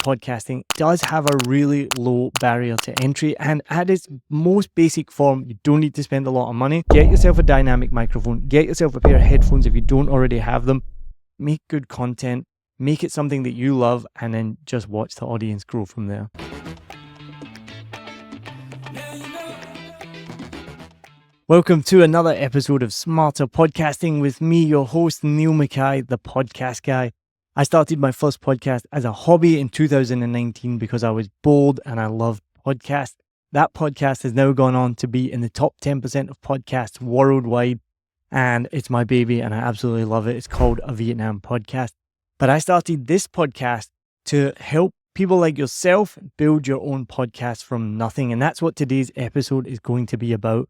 podcasting does have a really low barrier to entry, and at its most basic form, you don't need to spend a lot of money. Get yourself a dynamic microphone, get yourself a pair of headphones if you don't already have them, make good content, make it something that you love, and then just watch the audience grow from there. Welcome to another episode of Smarter Podcasting with me, your host, Niall Mackay, the podcast guy. I started my first podcast as a hobby in 2019 because I was bored and I loved podcasts. That podcast has now gone on to be in the top 10% of podcasts worldwide, and it's my baby and I absolutely love it. It's called A Vietnam Podcast. But I started this podcast to help people like yourself build your own podcast from nothing, and that's what today's episode is going to be about.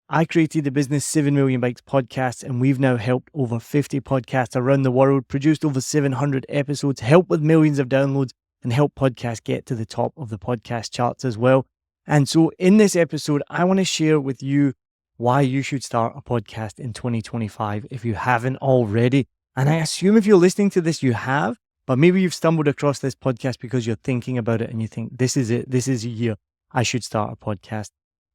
I created the business 7 Million Bikes Podcasts, and we've now helped over 50 podcasts around the world, produced over 700 episodes, helped with millions of downloads, and helped podcasts get to the top of the podcast charts as well. And so in this episode, I want to share with you why you should start a podcast in 2025 if you haven't already. And I assume if you're listening to this, you have, but maybe you've stumbled across this podcast because you're thinking about it and you think, this is it, this is a year I should start a podcast.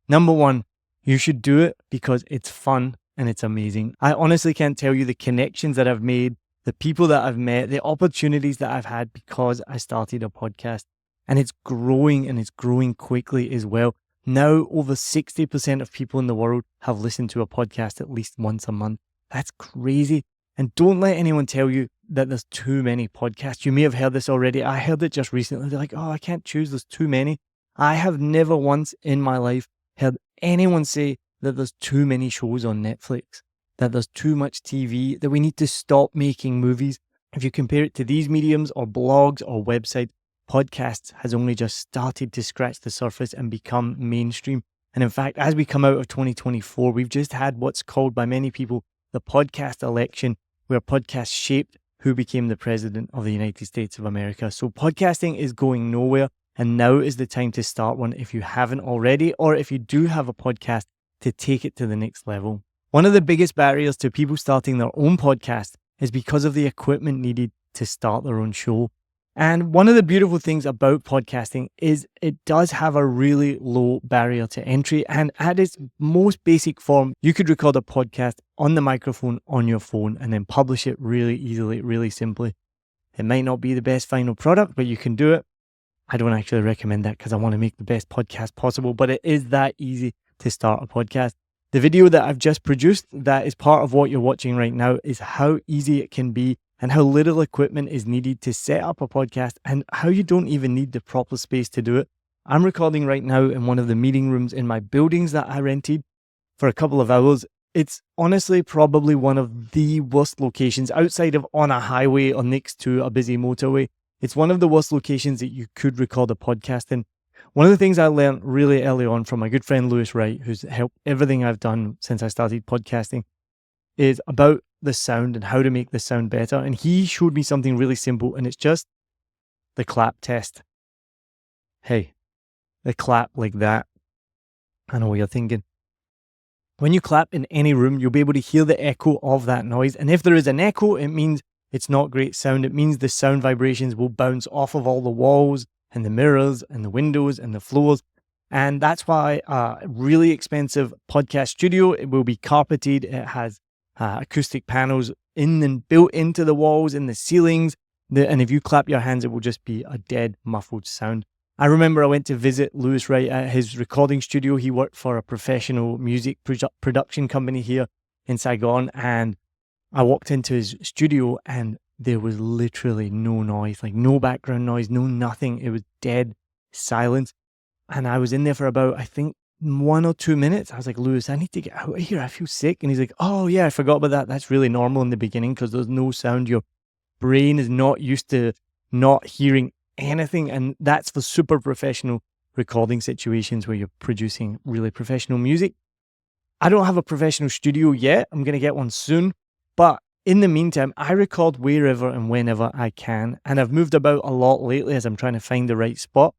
Number one, you should do it because it's fun and it's amazing. I honestly can't tell you the connections that I've made, the people that I've met, the opportunities that I've had because I started a podcast. And it's growing quickly as well. Now, over 60% of people in the world have listened to a podcast at least once a month. That's crazy. And don't let anyone tell you that there's too many podcasts. You may have heard this already. I heard it just recently. They're like, oh, I can't choose. There's too many. I have never once in my life heard anyone say that there's too many shows on Netflix, that there's too much TV, that we need to stop making movies. If you compare it to these mediums or blogs or websites, podcasts has only just started to scratch the surface and become mainstream. And in fact, as we come out of 2024, we've just had what's called by many people the podcast election, where podcasts shaped who became the president of the United States of America. So podcasting is going nowhere. And now is the time to start one if you haven't already, or if you do have a podcast, to take it to the next level. One of the biggest barriers to people starting their own podcast is because of the equipment needed to start their own show. And one of the beautiful things about podcasting is it does have a really low barrier to entry. And at its most basic form, you could record a podcast on the microphone on your phone and then publish it really easily, really simply. It might not be the best final product, but you can do it. I don't actually recommend that because I want to make the best podcast possible, but it is that easy to start a podcast. The video that I've just produced that is part of what you're watching right now is how easy it can be and how little equipment is needed to set up a podcast and how you don't even need the proper space to do it. I'm recording right now in one of the meeting rooms in my buildings that I rented for a couple of hours. It's honestly probably one of the worst locations outside of on a highway or next to a busy motorway. It's one of the worst locations that you could record a podcast in. One of the things I learned really early on from my good friend Lewis Wright, who's helped everything I've done since I started podcasting, is about the sound and how to make the sound better. And he showed me something really simple, and it's just the clap test. Hey, the clap like that. I know what you're thinking. When you clap in any room, you'll be able to hear the echo of that noise. And if there is an echo, it means it's not great sound. It means the sound vibrations will bounce off of all the walls and the mirrors and the windows and the floors. And that's why a really expensive podcast studio, it will be carpeted. It has acoustic panels built into the walls, in the ceilings. And if you clap your hands, it will just be a dead, muffled sound. I remember I went to visit Lewis Wright at his recording studio. He worked for a professional music production company here in Saigon, and I walked into his studio and there was literally no noise, like no background noise, no nothing. It was dead silence. And I was in there for about, I think, 1 or 2 minutes. I was like, Lewis, I need to get out of here. I feel sick. And he's like, oh yeah, I forgot about that. That's really normal in the beginning because there's no sound. Your brain is not used to not hearing anything. And that's for super professional recording situations where you're producing really professional music. I don't have a professional studio yet. I'm going to get one soon. But in the meantime, I record wherever and whenever I can. And I've moved about a lot lately as I'm trying to find the right spot.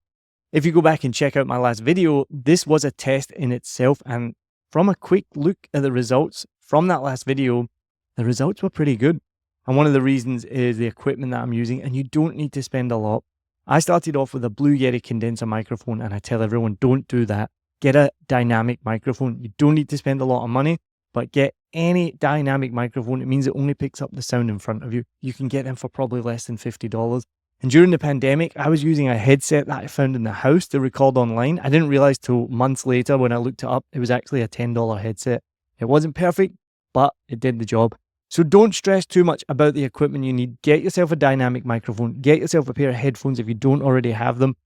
If you go back and check out my last video, this was a test in itself. And from a quick look at the results from that last video, the results were pretty good. And one of the reasons is the equipment that I'm using. And you don't need to spend a lot. I started off with a Blue Yeti condenser microphone, and I tell everyone, don't do that. Get a dynamic microphone. You don't need to spend a lot of money, but get any dynamic microphone. It means it only picks up the sound in front of you. You can get them for probably less than $50. And during the pandemic, I was using a headset that I found in the house to record online. I didn't realize till months later when I looked it up, it was actually a $10 headset. It wasn't perfect, but it did the job. So don't stress too much about the equipment you need. Get yourself a dynamic microphone. Get yourself a pair of headphones if you don't already have them.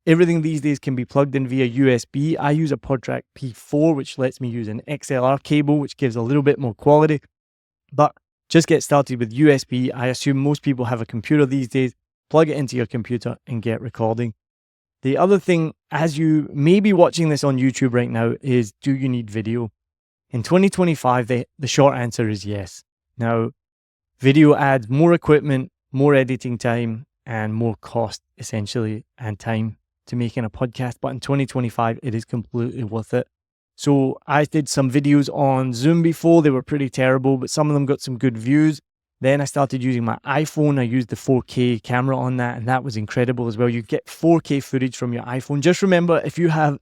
Everything these days can be plugged in via USB. I use a PodTrack P4, which lets me use an XLR cable, which gives a little bit more quality. But just get started with USB. I assume most people have a computer these days. Plug it into your computer and get recording. The other thing, as you may be watching this on YouTube right now, is do you need video? In 2025, the short answer is yes. Now, video adds more equipment, more editing time, and more cost, essentially, and time to making a podcast. But in 2025, it is completely worth it. So I did some videos on Zoom before. They were pretty terrible, but some of them got some good views. Then I started using my iPhone. I used the 4K camera on that, and that was incredible as well. You get 4K footage from your iPhone. Just remember, if you have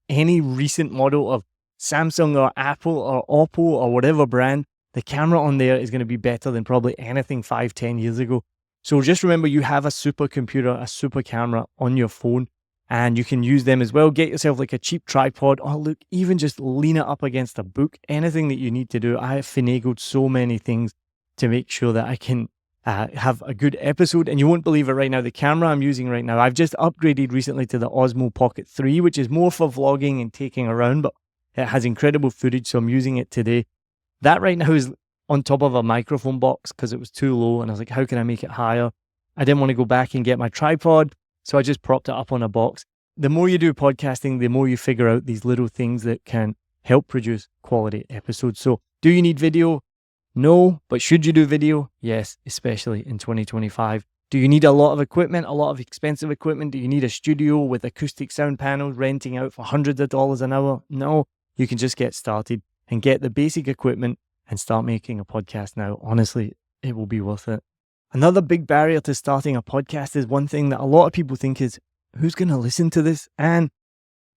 any recent model of Samsung or Apple or Oppo or whatever brand, the camera on there is going to be better than probably anything 5-10 years ago. So just remember, you have a supercomputer, a super camera on your phone, and you can use them as well. Get yourself like a cheap tripod, or look, even just lean it up against a book. Anything that you need to do. I have finagled so many things to make sure that I can have a good episode. And you won't believe it right now, the camera I'm using right now, I've just upgraded recently to the Osmo Pocket 3, which is more for vlogging and taking around, but it has incredible footage, so I'm using it today. That right now is on top of a microphone box because it was too low, and I was like, how can I make it higher? I didn't want to go back and get my tripod, so I just propped it up on a box. The more you do podcasting, the more you figure out these little things that can help produce quality episodes. So do you need video? No, but should you do video? Yes, especially in 2025. Do you need a lot of equipment, a lot of expensive equipment? Do you need a studio with acoustic sound panels renting out for hundreds of dollars an hour? No, you can just get started and get the basic equipment and start making a podcast now. Honestly, it will be worth it. Another big barrier to starting a podcast is one thing that a lot of people think is, who's going to listen to this? And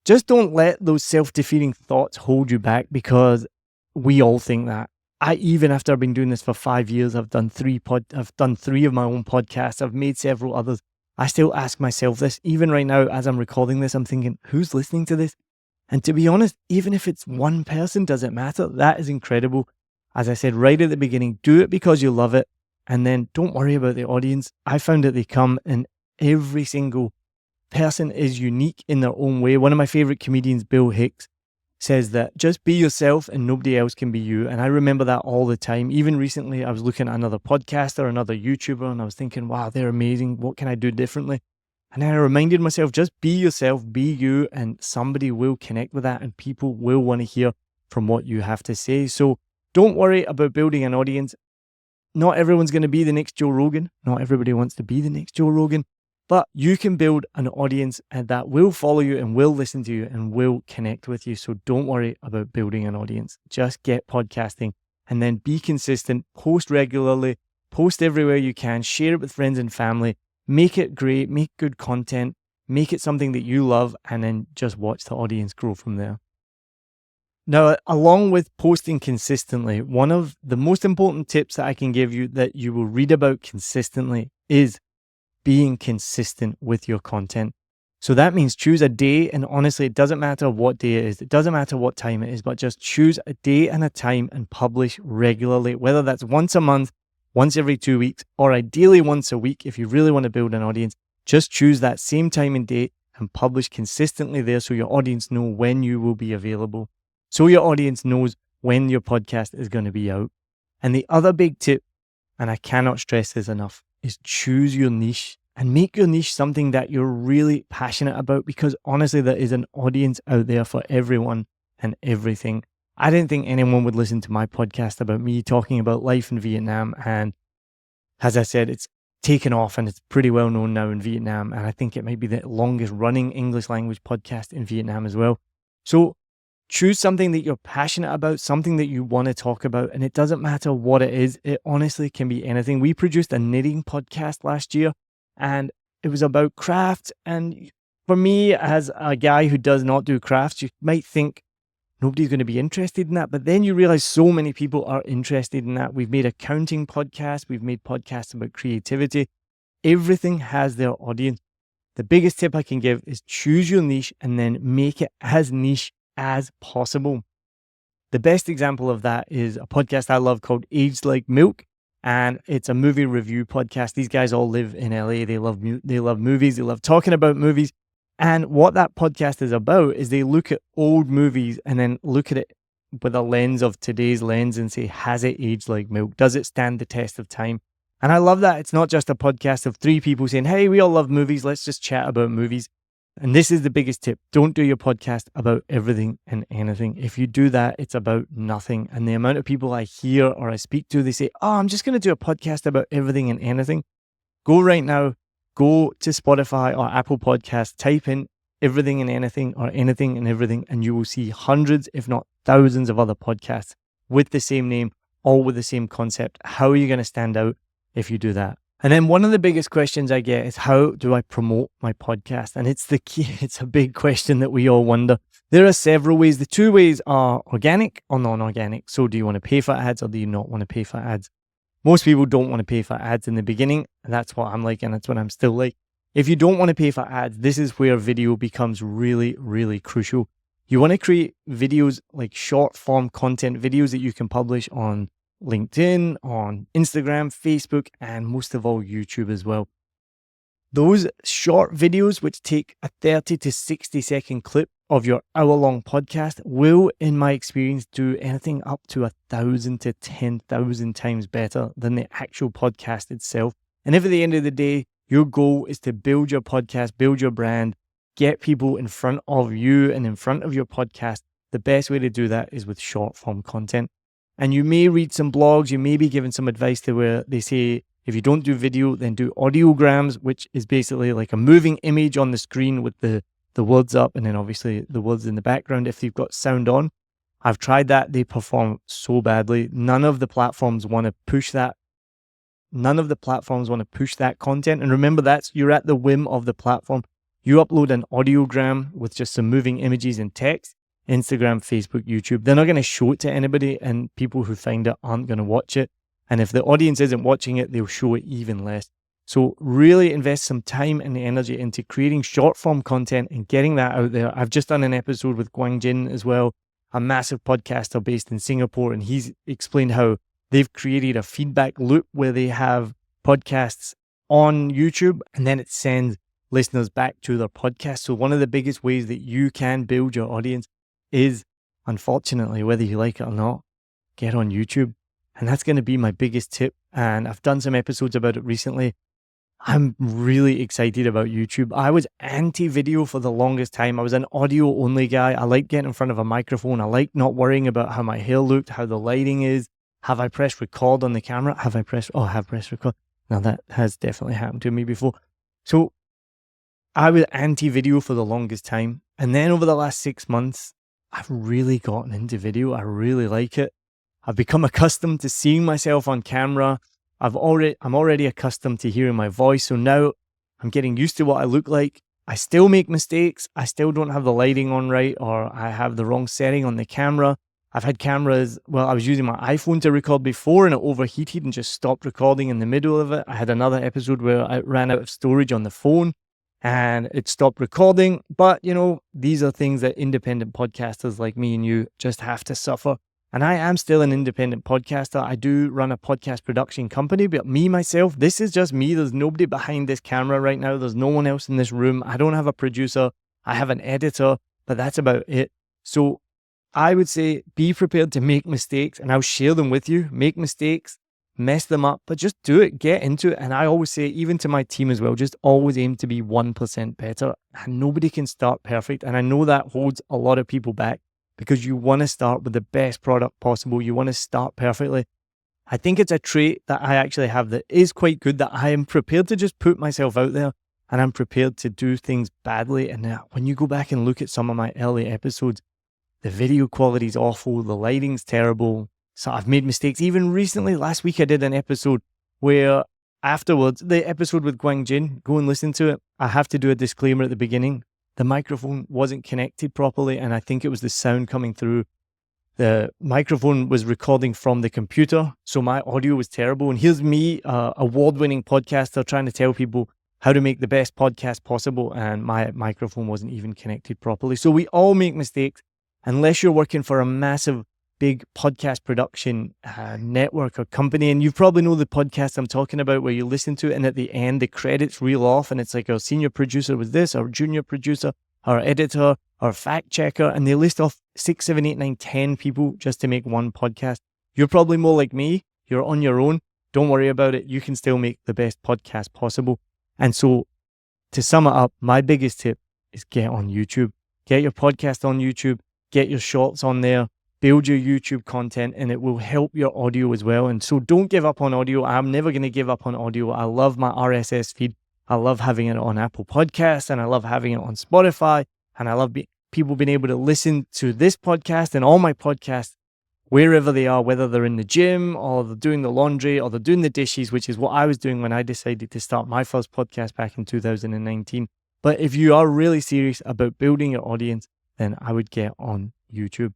just don't let those self-defeating thoughts hold you back, because we all think that. Even after I've been doing this for 5 years, I've done three of my own podcasts. I've made several others. I still ask myself this. Even right now, as I'm recording this, I'm thinking, who's listening to this? And to be honest, even if it's one person, does it matter? That is incredible. As I said right at the beginning, do it because you love it. And then don't worry about the audience. I found that they come, and every single person is unique in their own way. One of my favorite comedians, Bill Hicks, says that just be yourself and nobody else can be you. And I remember that all the time. Even recently, I was looking at another podcaster, another YouTuber, and I was thinking, wow, they're amazing. What can I do differently? And then I reminded myself, just be yourself, be you, and somebody will connect with that, and people will want to hear from what you have to say. So don't worry about building an audience. Not everyone's going to be the next Joe Rogan. Not everybody wants to be the next Joe Rogan. But you can build an audience that will follow you and will listen to you and will connect with you. So don't worry about building an audience. Just get podcasting and then be consistent. Post regularly. Post everywhere you can. Share it with friends and family. Make it great. Make good content. Make it something that you love, and then just watch the audience grow from there. Now, along with posting consistently, one of the most important tips that I can give you that you will read about consistently is being consistent with your content. So that means choose a day, and honestly, it doesn't matter what day it is. It doesn't matter what time it is, but just choose a day and a time and publish regularly, whether that's once a month, once every 2 weeks, or ideally once a week. If you really want to build an audience, just choose that same time and date and publish consistently there so your audience know when you will be available. So your audience knows when your podcast is going to be out. And the other big tip, and I cannot stress this enough, is choose your niche and make your niche something that you're really passionate about, because honestly, there is an audience out there for everyone and everything. I didn't think anyone would listen to my podcast about me talking about life in Vietnam. And as I said, it's taken off and it's pretty well known now in Vietnam. And I think it might be the longest running English language podcast in Vietnam as well. So choose something that you're passionate about, something that you want to talk about, and it doesn't matter what it is. It honestly can be anything. We produced a knitting podcast last year, and it was about crafts. And for me, as a guy who does not do crafts, you might think nobody's going to be interested in that. But then you realize so many people are interested in that. We've made accounting podcasts. We've made podcasts about creativity. Everything has their audience. The biggest tip I can give is choose your niche and then make it as niche as possible. The best example of that is a podcast I love called Aged Like Milk. And it's a movie review podcast. These guys all live in LA. They love movies. They love talking about movies. And what that podcast is about is they look at old movies and then look at it with a lens of today's lens and say, has it aged like milk? Does it stand the test of time? And I love that. It's not just a podcast of three people saying, hey, we all love movies. Let's just chat about movies. And this is the biggest tip. Don't do your podcast about everything and anything. If you do that, it's about nothing. And the amount of people I hear or I speak to, they say, oh, I'm just going to do a podcast about everything and anything. Go right now, go to Spotify or Apple Podcasts, type in everything and anything or anything and everything, and you will see hundreds, if not thousands of other podcasts with the same name, all with the same concept. How are you going to stand out if you do that? And then one of the biggest questions I get is, how do I promote my podcast? And it's the key. It's a big question that we all wonder. There are several ways. The two ways are organic or non-organic. So do you want to pay for ads or do you not want to pay for ads? Most people don't want to pay for ads in the beginning. And that's what I'm like. And that's what I'm still like. If you don't want to pay for ads, this is where video becomes really, really crucial. You want to create videos, like short form content videos that you can publish on LinkedIn, on Instagram, Facebook, and most of all, YouTube as well. Those short videos, which take a 30 to 60 second clip of your hour-long podcast, will, in my experience, do anything up to 1,000 to 10,000 times better than the actual podcast itself. And if at the end of the day, your goal is to build your podcast, build your brand, get people in front of you and in front of your podcast, the best way to do that is with short-form content. And you may read some blogs, you may be given some advice to where they say, if you don't do video, then do audiograms, which is basically like a moving image on the screen with the words up and then obviously the words in the background if you've got sound on. I've tried that. They perform so badly. None of the platforms want to push that. None of the platforms want to push that content. And remember, you're at the whim of the platform. You upload an audiogram with just some moving images and text. Instagram, Facebook, YouTube, they're not going to show it to anybody, and people who find it aren't going to watch it. And if the audience isn't watching it, they'll show it even less. So really invest some time and energy into creating short form content and getting that out there. I've just done an episode with Guang Jin as well, a massive podcaster based in Singapore, and he's explained how they've created a feedback loop where they have podcasts on YouTube and then it sends listeners back to their podcast. So one of the biggest ways that you can build your audience is, unfortunately, whether you like it or not, get on YouTube. And that's going to be my biggest tip. And I've done some episodes about it recently. I'm really excited about YouTube. I was anti-video for the longest time. I was an audio only guy. I like getting in front of a microphone. I like not worrying about how my hair looked, how the lighting is. Have I pressed record on the camera? I have pressed record. Now that has definitely happened to me before. So I was anti-video for the longest time. And then over the last 6 months, I've really gotten into video. I really like it. I've become accustomed to seeing myself on camera. I'm already accustomed to hearing my voice. So now I'm getting used to what I look like. I still make mistakes. I still don't have the lighting on right, or I have the wrong setting on the camera. I've had cameras, I was using my iPhone to record before and it overheated and just stopped recording in the middle of it. I had another episode where I ran out of storage on the phone and it stopped recording. But, these are things that independent podcasters like me and you just have to suffer. And I am still an independent podcaster. I do run a podcast production company, but myself, this is just me. There's nobody behind this camera right now. There's no one else in this room. I don't have a producer. I have an editor, but that's about it. So I would say be prepared to make mistakes, and I'll share them with you. Make mistakes, mess them up, but just do it, get into it. And I always say, even to my team as well, just always aim to be 1% better. And nobody can start perfect. And I know that holds a lot of people back because you want to start with the best product possible. You want to start perfectly. I think it's a trait that I actually have that is quite good, that I am prepared to just put myself out there and I'm prepared to do things badly. And when you go back and look at some of my early episodes, the video quality is awful. The lighting's terrible. So I've made mistakes. Even recently, last week, I did an episode where afterwards, the episode with Guang Jin, go and listen to it. I have to do a disclaimer at the beginning. The microphone wasn't connected properly, and I think it was the sound coming through. The microphone was recording from the computer, so my audio was terrible. And here's me, award-winning podcaster, trying to tell people how to make the best podcast possible, and my microphone wasn't even connected properly. So we all make mistakes, unless you're working for a massive, big podcast production network or company. And you probably know the podcast I'm talking about, where you listen to it and at the end, the credits reel off, and it's like our senior producer was this, our junior producer, our editor, our fact checker, and they list off 6, 7, 8, 9, 10 people just to make one podcast. You're probably more like me. You're on your own. Don't worry about it. You can still make the best podcast possible. And so to sum it up, my biggest tip is get on YouTube. Get your podcast on YouTube. Get your shorts on there. Build your YouTube content, and it will help your audio as well. And so don't give up on audio. I'm never going to give up on audio. I love my RSS feed. I love having it on Apple Podcasts, and I love having it on Spotify. And I love people being able to listen to this podcast and all my podcasts wherever they are, whether they're in the gym or they're doing the laundry or they're doing the dishes, which is what I was doing when I decided to start my first podcast back in 2019. But if you are really serious about building your audience, then I would get on YouTube.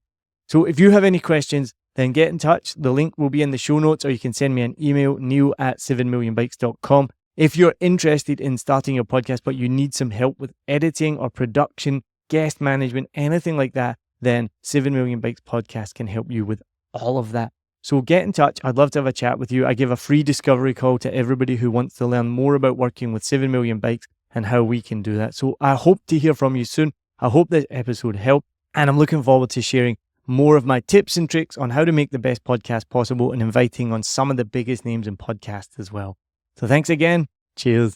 So if you have any questions, then get in touch. The link will be in the show notes, or you can send me an email, neil@7millionbikes.com. If you're interested in starting your podcast, but you need some help with editing or production, guest management, anything like that, then 7 Million Bikes Podcast can help you with all of that. So get in touch. I'd love to have a chat with you. I give a free discovery call to everybody who wants to learn more about working with 7 Million Bikes and how we can do that. So I hope to hear from you soon. I hope this episode helped, and I'm looking forward to sharing more of my tips and tricks on how to make the best podcast possible and inviting on some of the biggest names in podcasts as well. So thanks again. Cheers.